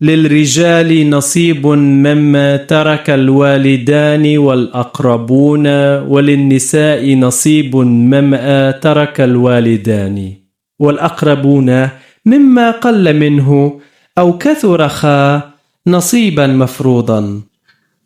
للرجال نصيب مما ترك الوالدان والأقربون وللنساء نصيب مما ترك الوالدان والأقربون مما قل منه أو كثر خا نصيبا مفروضا۔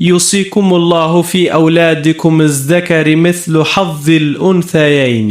يوصيكم الله في أولادكم الذكر مثل حظ الأنثيين۔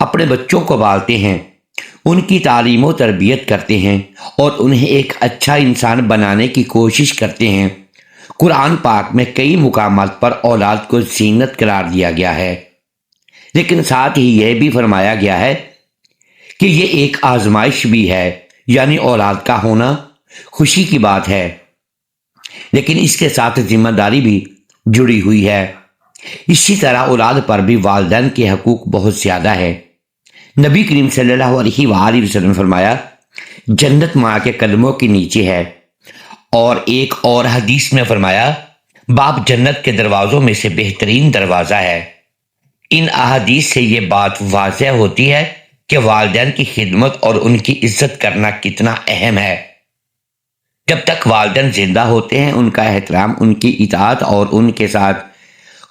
اپنے بچوں کو پالتے ہیں، ان کی تعلیم و تربیت کرتے ہیں اور انہیں ایک اچھا انسان بنانے کی کوشش کرتے ہیں۔ قرآن پاک میں کئی مقامات پر اولاد کو زینت قرار دیا گیا ہے، لیکن ساتھ ہی یہ بھی فرمایا گیا ہے کہ یہ ایک آزمائش بھی ہے، یعنی اولاد کا ہونا خوشی کی بات ہے، لیکن اس کے ساتھ ذمہ داری بھی جڑی ہوئی ہے۔ اسی طرح اولاد پر بھی والدین کے حقوق بہت زیادہ ہے۔ نبی کریم صلی اللہ علیہ وآلہ وسلم نے فرمایا جنت ماں کے قدموں کے نیچے ہے، اور ایک اور حدیث میں فرمایا باپ جنت کے دروازوں میں سے بہترین دروازہ ہے۔ ان احادیث سے یہ بات واضح ہوتی ہے کہ والدین کی خدمت اور ان کی عزت کرنا کتنا اہم ہے۔ جب تک والدین زندہ ہوتے ہیں ان کا احترام، ان کی اطاعت اور ان کے ساتھ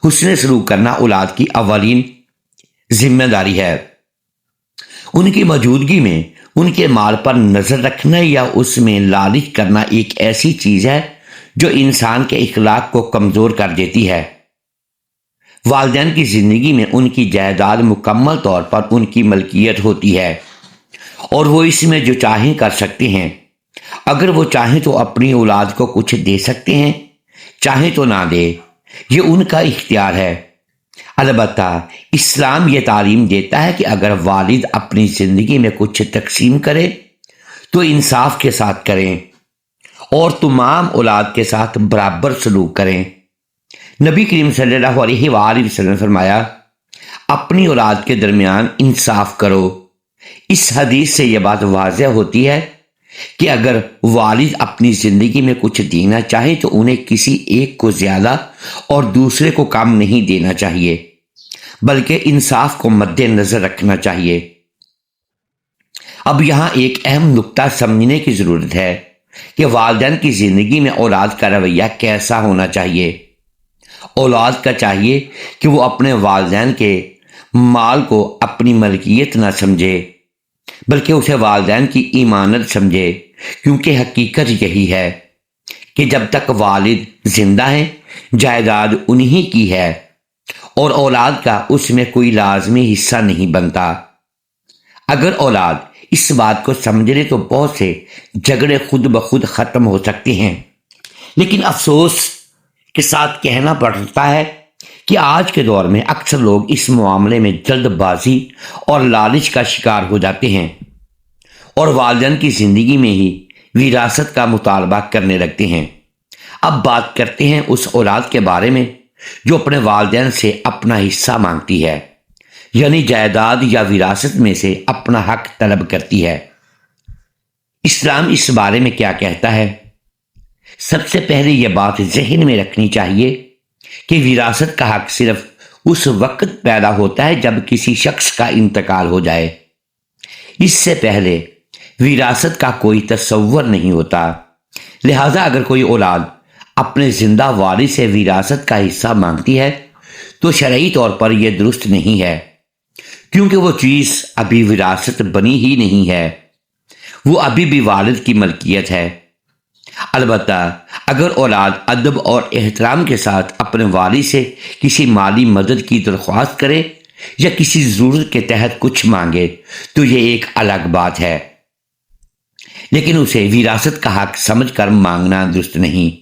حسن سلوک کرنا اولاد کی اولین ذمہ داری ہے۔ ان کی موجودگی میں ان کے مال پر نظر رکھنا یا اس میں لالچ کرنا ایک ایسی چیز ہے جو انسان کے اخلاق کو کمزور کر دیتی ہے۔ والدین کی زندگی میں ان کی جائیداد مکمل طور پر ان کی ملکیت ہوتی ہے اور وہ اس میں جو چاہیں کر سکتے ہیں۔ اگر وہ چاہیں تو اپنی اولاد کو کچھ دے سکتے ہیں، چاہیں تو نہ دے، یہ ان کا اختیار ہے۔ البتہ اسلام یہ تعلیم دیتا ہے کہ اگر والد اپنی زندگی میں کچھ تقسیم کرے تو انصاف کے ساتھ کریں اور تمام اولاد کے ساتھ برابر سلوک کریں۔ نبی کریم صلی اللہ علیہ وآلہ وسلم نے فرمایا اپنی اولاد کے درمیان انصاف کرو۔ اس حدیث سے یہ بات واضح ہوتی ہے کہ اگر والد اپنی زندگی میں کچھ دینا چاہے تو انہیں کسی ایک کو زیادہ اور دوسرے کو کم نہیں دینا چاہیے، بلکہ انصاف کو مد نظر رکھنا چاہیے۔ اب یہاں ایک اہم نقطہ سمجھنے کی ضرورت ہے کہ والدین کی زندگی میں اولاد کا رویہ کیسا ہونا چاہیے۔ اولاد کا چاہیے کہ وہ اپنے والدین کے مال کو اپنی ملکیت نہ سمجھے، بلکہ اسے والدین کی امانت سمجھے، کیونکہ حقیقت یہی ہے کہ جب تک والد زندہ ہیں جائیداد انہی کی ہے اور اولاد کا اس میں کوئی لازمی حصہ نہیں بنتا۔ اگر اولاد اس بات کو سمجھ لے تو بہت سے جھگڑے خود بخود ختم ہو سکتے ہیں، لیکن افسوس کے ساتھ کہنا پڑتا ہے کہ آج کے دور میں اکثر لوگ اس معاملے میں جلد بازی اور لالچ کا شکار ہو جاتے ہیں اور والدین کی زندگی میں ہی وراثت کا مطالبہ کرنے لگتے ہیں۔ اب بات کرتے ہیں اس اولاد کے بارے میں جو اپنے والدین سے اپنا حصہ مانگتی ہے، یعنی جائیداد یا وراثت میں سے اپنا حق طلب کرتی ہے۔ اسلام اس بارے میں کیا کہتا ہے؟ سب سے پہلے یہ بات ذہن میں رکھنی چاہیے کہ وراثت کا حق صرف اس وقت پیدا ہوتا ہے جب کسی شخص کا انتقال ہو جائے۔ اس سے پہلے وراثت کا کوئی تصور نہیں ہوتا۔ لہذا اگر کوئی اولاد اپنے زندہ والد سے وراثت کا حصہ مانگتی ہے تو شرعی طور پر یہ درست نہیں ہے، کیونکہ وہ چیز ابھی وراثت بنی ہی نہیں ہے، وہ ابھی بھی والد کی ملکیت ہے۔ البتہ اگر اولاد ادب اور احترام کے ساتھ اپنے والد سے کسی مالی مدد کی درخواست کرے یا کسی ضرورت کے تحت کچھ مانگے تو یہ ایک الگ بات ہے، لیکن اسے وراثت کا حق سمجھ کر مانگنا درست نہیں۔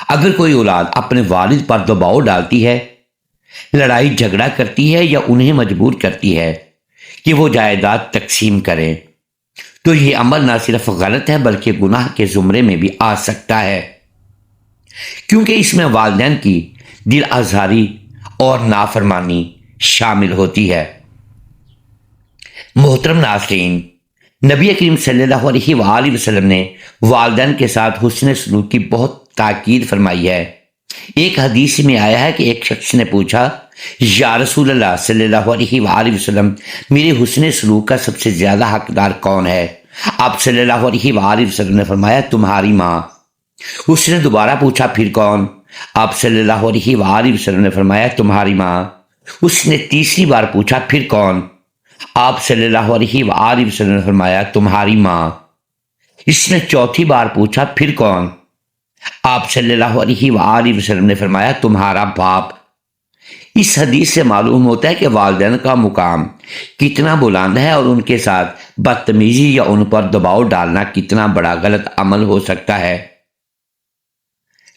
اگر کوئی اولاد اپنے والد پر دباؤ ڈالتی ہے، لڑائی جھگڑا کرتی ہے یا انہیں مجبور کرتی ہے کہ وہ جائیداد تقسیم کریں تو یہ عمل نہ صرف غلط ہے بلکہ گناہ کے زمرے میں بھی آ سکتا ہے، کیونکہ اس میں والدین کی دل آزاری اور نافرمانی شامل ہوتی ہے۔ محترم ناظرین، نبی کریم صلی اللہ علیہ وآلہ وسلم نے والدین کے ساتھ حسن سلوک کی بہت تاکید فرمائی ہے۔ ایک حدیث میں آیا ہے کہ ایک شخص نے پوچھا یا رسول اللہ صلی اللہ علیہ وآلہ وسلم، میرے حسن سلوک کا سب سے زیادہ حقدار کون ہے؟ آپ صلی اللہ علیہ وآلہ وسلم نے فرمایا تمہاری ماں۔ اس نے دوبارہ پوچھا پھر کون؟ آپ صلی اللہ علیہ وآلہ وسلم نے فرمایا تمہاری ماں۔ اس نے تیسری بار پوچھا پھر کون؟ آپ صلی اللہ علیہ وآلہ وسلم نے فرمایا تمہاری ماں۔ اس نے چوتھی بار پوچھا پھر کون؟ آپ صلی اللہ علیہ وآلہ وسلم نے فرمایا تمہارا باپ۔ اس حدیث سے معلوم ہوتا ہے کہ والدین کا مقام کتنا بلند ہے اور ان کے ساتھ بدتمیزی یا ان پر دباؤ ڈالنا کتنا بڑا غلط عمل ہو سکتا ہے۔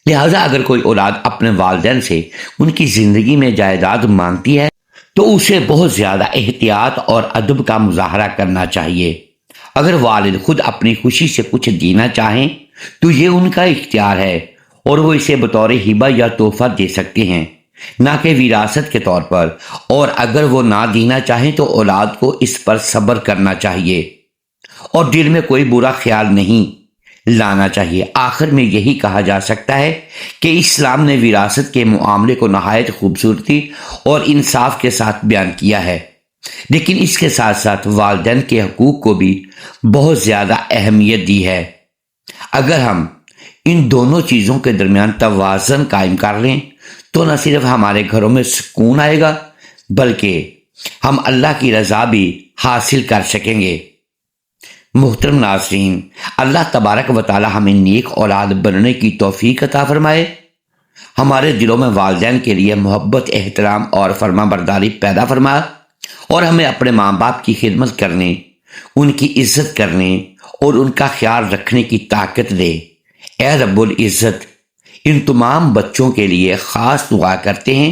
لہٰذا اگر کوئی اولاد اپنے والدین سے ان کی زندگی میں جائیداد مانگتی ہے تو اسے بہت زیادہ احتیاط اور ادب کا مظاہرہ کرنا چاہیے۔ اگر والد خود اپنی خوشی سے کچھ دینا چاہیں تو یہ ان کا اختیار ہے اور وہ اسے بطور ہبہ یا تحفہ دے سکتے ہیں، نہ کہ وراثت کے طور پر، اور اگر وہ نہ دینا چاہیں تو اولاد کو اس پر صبر کرنا چاہیے اور دل میں کوئی برا خیال نہیں لانا چاہیے۔ آخر میں یہی کہا جا سکتا ہے کہ اسلام نے وراثت کے معاملے کو نہایت خوبصورتی اور انصاف کے ساتھ بیان کیا ہے، لیکن اس کے ساتھ ساتھ والدین کے حقوق کو بھی بہت زیادہ اہمیت دی ہے۔ اگر ہم ان دونوں چیزوں کے درمیان توازن قائم کر لیں تو نہ صرف ہمارے گھروں میں سکون آئے گا بلکہ ہم اللہ کی رضا بھی حاصل کر سکیں گے۔ محترم ناظرین، اللہ تبارک و تعالی ہمیں نیک اولاد بننے کی توفیق عطا فرمائے، ہمارے دلوں میں والدین کے لیے محبت، احترام اور فرما برداری پیدا فرمائے اور ہمیں اپنے ماں باپ کی خدمت کرنے، ان کی عزت کرنے اور ان کا خیال رکھنے کی طاقت دے۔ اے رب العزت، ان تمام بچوں کے لیے خاص دعا کرتے ہیں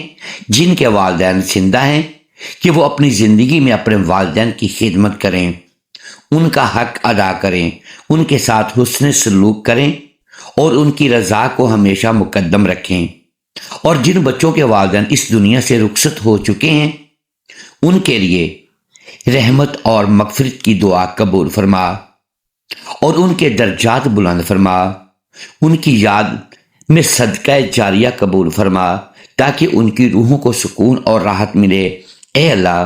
جن کے والدین زندہ ہیں کہ وہ اپنی زندگی میں اپنے والدین کی خدمت کریں، ان کا حق ادا کریں، ان کے ساتھ حسن سلوک کریں اور ان کی رضا کو ہمیشہ مقدم رکھیں۔ اور جن بچوں کے والدین اس دنیا سے رخصت ہو چکے ہیں ان کے لیے رحمت اور مغفرت کی دعا قبول فرما اور ان کے درجات بلند فرما، ان کی یاد میں صدقہ جاریہ قبول فرما تاکہ ان کی روحوں کو سکون اور راحت ملے۔ اے اللہ،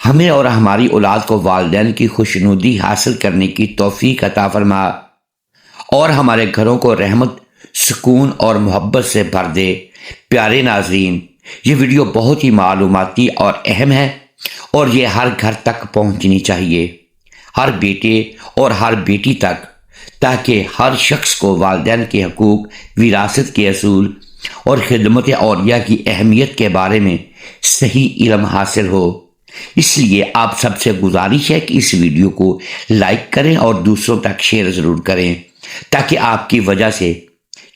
ہمیں اور ہماری اولاد کو والدین کی خوشنودی حاصل کرنے کی توفیق عطا فرما اور ہمارے گھروں کو رحمت، سکون اور محبت سے بھر دے۔ پیارے ناظرین، یہ ویڈیو بہت ہی معلوماتی اور اہم ہے اور یہ ہر گھر تک پہنچنی چاہیے، ہر بیٹے اور ہر بیٹی تک، تاکہ ہر شخص کو والدین کے حقوق، وراثت کے اصول اور خدمت اولیاء کی اہمیت کے بارے میں صحیح علم حاصل ہو۔ اس لیے آپ سب سے گزارش ہے کہ اس ویڈیو کو لائک کریں اور دوسروں تک شیئر ضرور کریں تاکہ آپ کی وجہ سے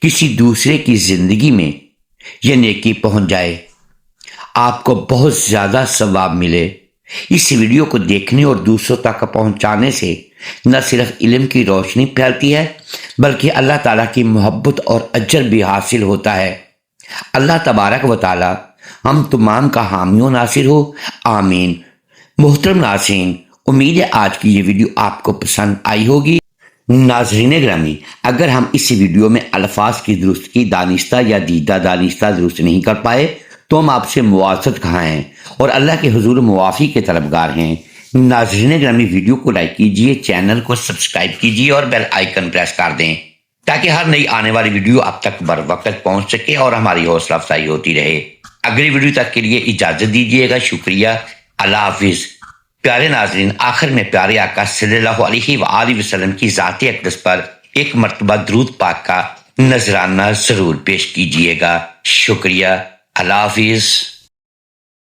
کسی دوسرے کی زندگی میں یہ نیکی پہنچ جائے، آپ کو بہت زیادہ ثواب ملے۔ اس ویڈیو کو دیکھنے اور دوسروں تک پہنچانے سے نہ صرف علم کی روشنی پھیلتی ہے بلکہ اللہ تعالیٰ کی محبت اور اجر بھی حاصل ہوتا ہے۔ اللہ تبارک و تعالیٰ ہم تمام کا حامی و ناصر ہو، آمین۔ محترم ناظرین، امید ہے آج کی یہ ویڈیو آپ کو پسند آئی ہوگی۔ ناظرین گرامی، اگر ہم اس ویڈیو میں الفاظ کی درستگی دانستہ یا دیدہ دانستہ درست نہیں کر پائے تو ہم آپ سے معذرت خواہ ہیں اور اللہ کے حضور معافی کے طلبگار ہیں۔ ناظرین گرامی، ویڈیو کو لائک کیجئے، چینل کو سبسکرائب کیجئے اور بیل آئیکن پریس کر دیں تاکہ ہر نئی آنے والی ویڈیو آپ تک بر وقت پہنچ سکے اور ہماری حوصلہ افزائی ہوتی رہے۔ اگلی ویڈیو تک کے لیے اجازت دیجیے گا، شکریہ، اللہ حافظ۔ پیارے ناظرین، آخر میں پیارے آقا صلی اللہ علیہ وآلہ وسلم کی ذات اقدس پر ایک مرتبہ درود پاک کا نذرانہ ضرور پیش کیجیے گا، شکریہ، اللہ حافظ۔